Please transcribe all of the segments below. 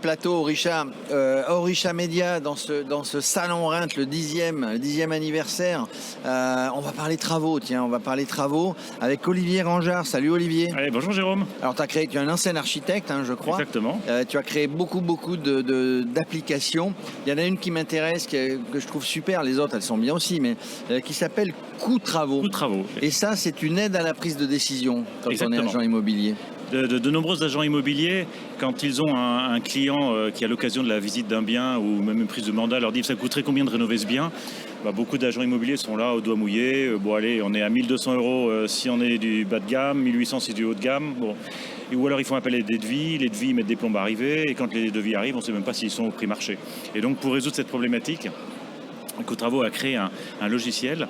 plateau, Orisha Média, dans ce salon Reims, le 10e anniversaire. On va parler travaux, avec Olivier Rangeard. Salut Olivier. Allez, bonjour Jérôme. Alors tu es un ancien architecte, je crois. Exactement. Tu as créé beaucoup d'applications. Il y en a une qui m'intéresse, que je trouve super, les autres elles sont bien aussi, mais qui s'appelle Coût Travaux. Et ça, c'est une aide à la prise de décision quand Exactement. on est agent immobilier. De nombreux agents immobiliers, quand ils ont un client qui a l'occasion de la visite d'un bien ou même une prise de mandat, leur dit ça coûterait combien de rénover ce bien, beaucoup d'agents immobiliers sont là au doigt mouillé. Bon allez, on est à 1 200 € si on est du bas de gamme, 1 800 si c'est du haut de gamme. Bon. Ou alors ils font appel à des devis, les devis mettent des plombes à arriver et quand les devis arrivent, on ne sait même pas s'ils sont au prix marché. Et donc pour résoudre cette problématique, Coût Travaux a créé un logiciel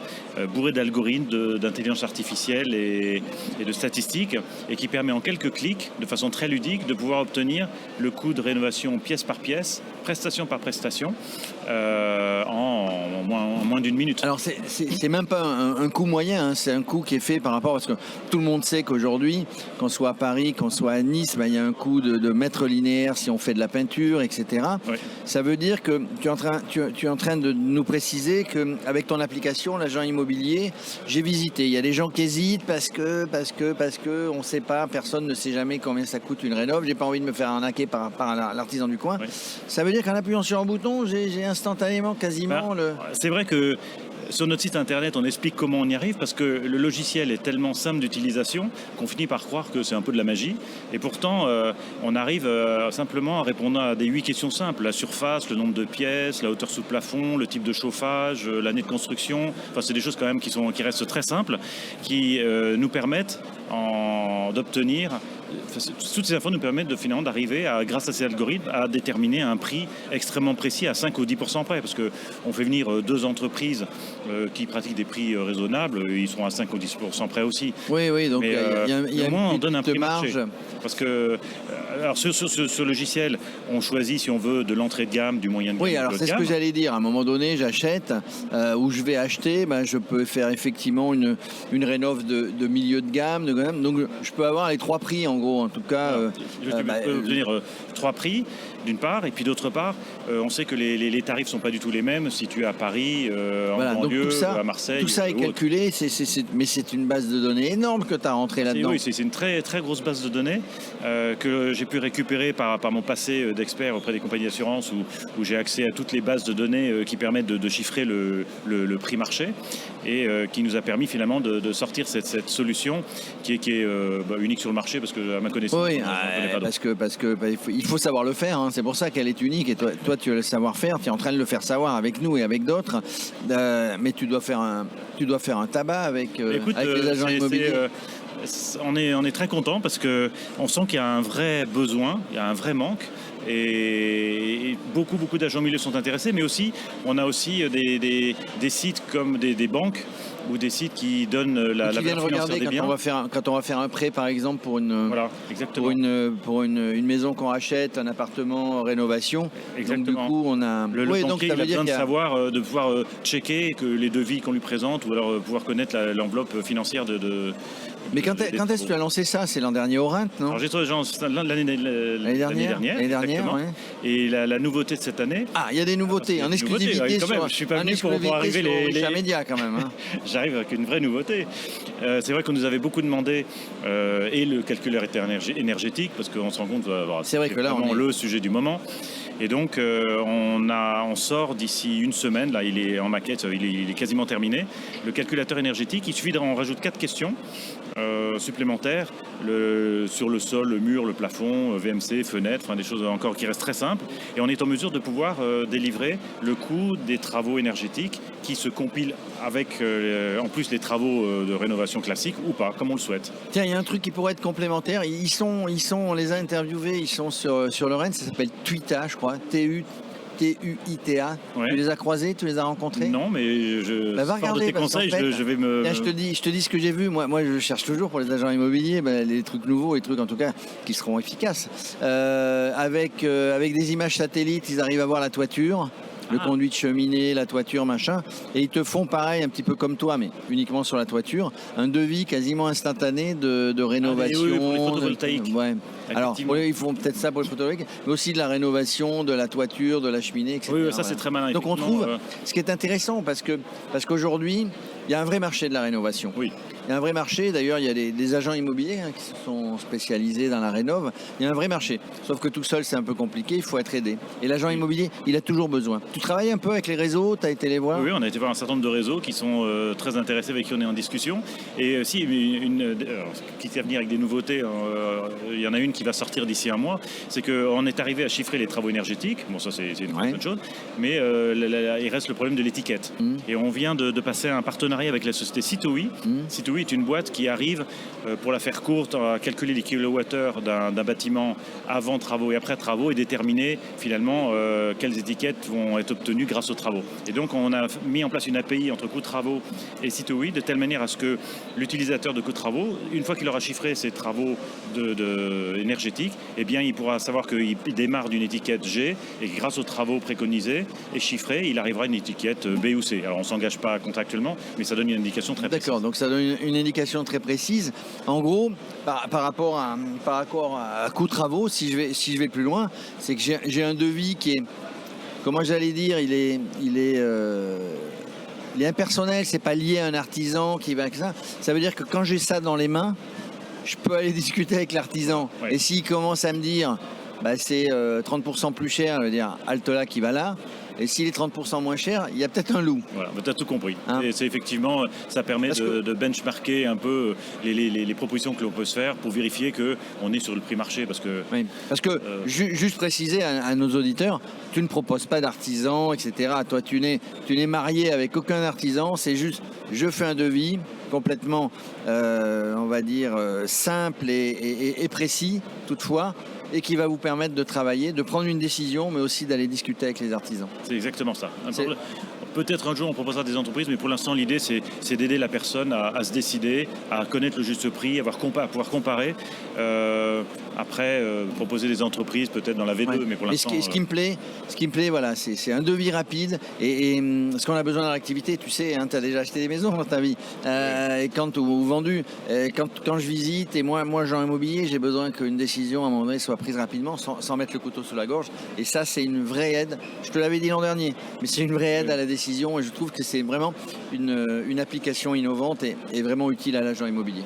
bourré d'algorithmes, d'intelligence artificielle et de statistiques et qui permet en quelques clics, de façon très ludique, de pouvoir obtenir le coût de rénovation pièce par pièce, prestation par prestation, en moins d'une minute. Alors c'est même pas un coût moyen, c'est un coût qui est fait par rapport, parce que tout le monde sait qu'aujourd'hui, qu'on soit à Paris, qu'on soit à Nice, il y a un coût de mètre linéaire si on fait de la peinture, etc. Oui. Ça veut dire que tu es en train de nous préciser qu'avec ton application, l'agent immobilier, j'ai visité. Il y a des gens qui hésitent parce que on ne sait pas, personne ne sait jamais combien ça coûte une rénov. J'ai pas envie de me faire arnaquer par l'artisan du coin. Oui. Ça veut dire qu'en appuyant sur un bouton, j'ai instantanément quasiment C'est vrai que sur notre site internet, on explique comment on y arrive parce que le logiciel est tellement simple d'utilisation qu'on finit par croire que c'est un peu de la magie. Et pourtant, on arrive simplement à répondre à des 8 questions simples. La surface, le nombre de pièces, la hauteur sous plafond, le type de chauffage, l'année de construction. Enfin, c'est des choses quand même qui restent très simples, qui nous permettent d'obtenir... Toutes ces infos nous permettent finalement d'arriver, grâce à ces algorithmes, à déterminer un prix extrêmement précis à 5 ou 10% près. Parce qu'on fait venir 2 entreprises qui pratiquent des prix raisonnables, ils seront à 5 ou 10% près aussi. Oui, donc il y a on donne un prix marge. Marché. Parce que alors sur ce logiciel, on choisit si on veut de l'entrée de gamme, du moyen de gamme. Oui, alors c'est ce que j'allais dire. À un moment donné, j'achète ou je vais acheter, je peux faire effectivement une rénov de milieu de gamme, donc je peux avoir les 3 prix en gros, en tout cas. Je peux obtenir 3 prix d'une part, et puis d'autre part, on sait que les tarifs sont pas du tout les mêmes si tu es à Paris, en banlieue, à Marseille. Tout ça est calculé, mais c'est une base de données énorme que tu as rentré là-dedans. Oui, c'est une très, très grosse base de données que j'ai pu récupérer par mon passé d'expert auprès des compagnies d'assurance où j'ai accès à toutes les bases de données qui permettent de chiffrer le prix marché et qui nous a permis finalement de sortir cette solution qui est unique sur le marché parce que à ma connaissance, oui, parce que il faut savoir le faire. C'est pour ça qu'elle est unique et toi tu as le savoir-faire, tu es en train de le faire savoir avec nous et avec d'autres, mais tu dois faire un tabac avec les agents immobiliers. On est très content parce qu'on sent qu'il y a un vrai besoin, il y a un vrai manque. Et beaucoup d'agents immobiliers sont intéressés, mais aussi on a aussi des sites comme des banques ou des sites qui donnent la valeur financière des biens. Quand on va faire un prêt par exemple pour une maison qu'on rachète, un appartement en rénovation. Exactement. Donc, du coup on a le banquier il a besoin de pouvoir checker que les devis qu'on lui présente ou alors pouvoir connaître l'enveloppe financière Mais quand est-ce que tu as lancé ça? C'est l'an dernier au Reims, non? Alors j'ai trouvé l'année dernière. Ouais. Et la nouveauté de cette année. Ah, il y a des nouveautés, en exclusivité. Quand même, je suis pas venu pour voir arriver les médias quand même. J'arrive avec une vraie nouveauté. C'est vrai qu'on nous avait beaucoup demandé et le calculateur énergétique parce qu'on se rend compte c'est vrai que là vraiment le sujet du moment. Et donc on sort d'ici une semaine, là il est en maquette, il est quasiment terminé. Le calculateur énergétique, il suffit d'en rajouter 4 questions supplémentaires sur le sol, le mur, le plafond, VMC, fenêtre, des choses encore qui restent très simples. Et on est en mesure de pouvoir délivrer le coût des travaux énergétiques qui se compilent avec en plus les travaux de rénovation classique ou pas, comme on le souhaite. Tiens, il y a un truc qui pourrait être complémentaire. On les a interviewés, ils sont sur le Rennes, ça s'appelle Tuita, je crois, TUITA. Ouais. Tu les as croisés, tu les as rencontrés? Non, mais va regarder, tes conseils, je vais me... Là, je te dis ce que j'ai vu. Moi, je cherche toujours pour les agents immobiliers les trucs nouveaux, les trucs en tout cas qui seront efficaces. Avec des images satellites, ils arrivent à voir la toiture. le conduit de cheminée, la toiture, machin. Et ils te font pareil, un petit peu comme toi, mais uniquement sur la toiture, un devis quasiment instantané de rénovation. Oui, pour les photovoltaïques. Ouais. Alors, ils font peut-être ça pour les photovoltaïques, mais aussi de la rénovation de la toiture, de la cheminée, etc. Oui, ça c'est très malin. Donc on trouve, ce qui est intéressant, parce qu'aujourd'hui, il y a un vrai marché de la rénovation. Oui. Il y a un vrai marché, d'ailleurs il y a des agents immobiliers qui se sont spécialisés dans la rénov. Il y a un vrai marché, sauf que tout seul c'est un peu compliqué, il faut être aidé. Et l'agent immobilier, il a toujours besoin. Tu travailles un peu avec les réseaux, tu as été les voir? Oui, on a été voir un certain nombre de réseaux qui sont très intéressés, avec qui on est en discussion. Et si, quitte à venir avec des nouveautés, il y en a une qui va sortir d'ici un mois, c'est qu'on est arrivé à chiffrer les travaux énergétiques. Bon, ça c'est une bonne chose, mais il reste le problème de l'étiquette. Et on vient de passer un partenariat avec la société Citoui. Citoui est une boîte qui arrive, pour la faire courte, à calculer les kilowattheures d'un bâtiment avant travaux et après travaux et déterminer finalement quelles étiquettes vont être obtenues grâce aux travaux. Et donc on a mis en place une API entre Coûts Travaux et Citoui de telle manière à ce que l'utilisateur de Coûts Travaux, une fois qu'il aura chiffré ses travaux énergétiques, eh bien il pourra savoir qu'il démarre d'une étiquette G et grâce aux travaux préconisés et chiffrés, il arrivera à une étiquette B ou C. Alors on ne s'engage pas contractuellement, mais ça donne une indication très précise. D'accord, donc ça donne une indication très précise. En gros, par rapport à coût travaux, si je vais plus loin, c'est que j'ai un devis qui est, comment j'allais dire, il est impersonnel, c'est pas lié à un artisan qui va avec ça. Ça veut dire que quand j'ai ça dans les mains, je peux aller discuter avec l'artisan. Ouais. Et s'il commence à me dire, c'est 30% plus cher, je veux dire, halte là qui va là. Et s'il est 30% moins cher, il y a peut-être un loup. Voilà, tu as tout compris. Et c'est effectivement, ça permet de benchmarker un peu les propositions que l'on peut se faire pour vérifier qu'on est sur le prix marché. Parce que juste préciser à nos auditeurs, tu ne proposes pas d'artisan, etc. Toi, tu n'es marié avec aucun artisan. C'est juste, je fais un devis complètement, on va dire, simple et précis, toutefois, et qui va vous permettre de travailler, de prendre une décision, mais aussi d'aller discuter avec les artisans. C'est exactement ça. Peut-être un jour on proposera des entreprises, mais pour l'instant l'idée c'est d'aider la personne à se décider, à connaître le juste prix, à pouvoir comparer. Après, proposer des entreprises peut-être dans la V2, mais pour l'instant... Ce qui me plaît, voilà, c'est un devis rapide et ce qu'on a besoin dans l'activité, tu sais, tu as déjà acheté des maisons dans ta vie, et ou vendu. Quand je visite, et moi agent immobilier, j'ai besoin qu'une décision à un moment donné soit prise rapidement, sans mettre le couteau sous la gorge. Et ça, c'est une vraie aide. Je te l'avais dit l'an dernier, mais c'est une vraie aide à la décision. Et je trouve que c'est vraiment une application innovante et vraiment utile à l'agent immobilier.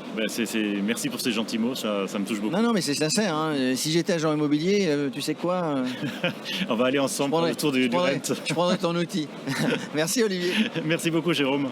Merci pour ces gentils mots, ça me touche beaucoup. Non, mais c'est sincère. Si j'étais agent immobilier, tu sais quoi On va aller ensemble pour le tour du rent. Je prendrai ton outil. Merci Olivier. Merci beaucoup Jérôme.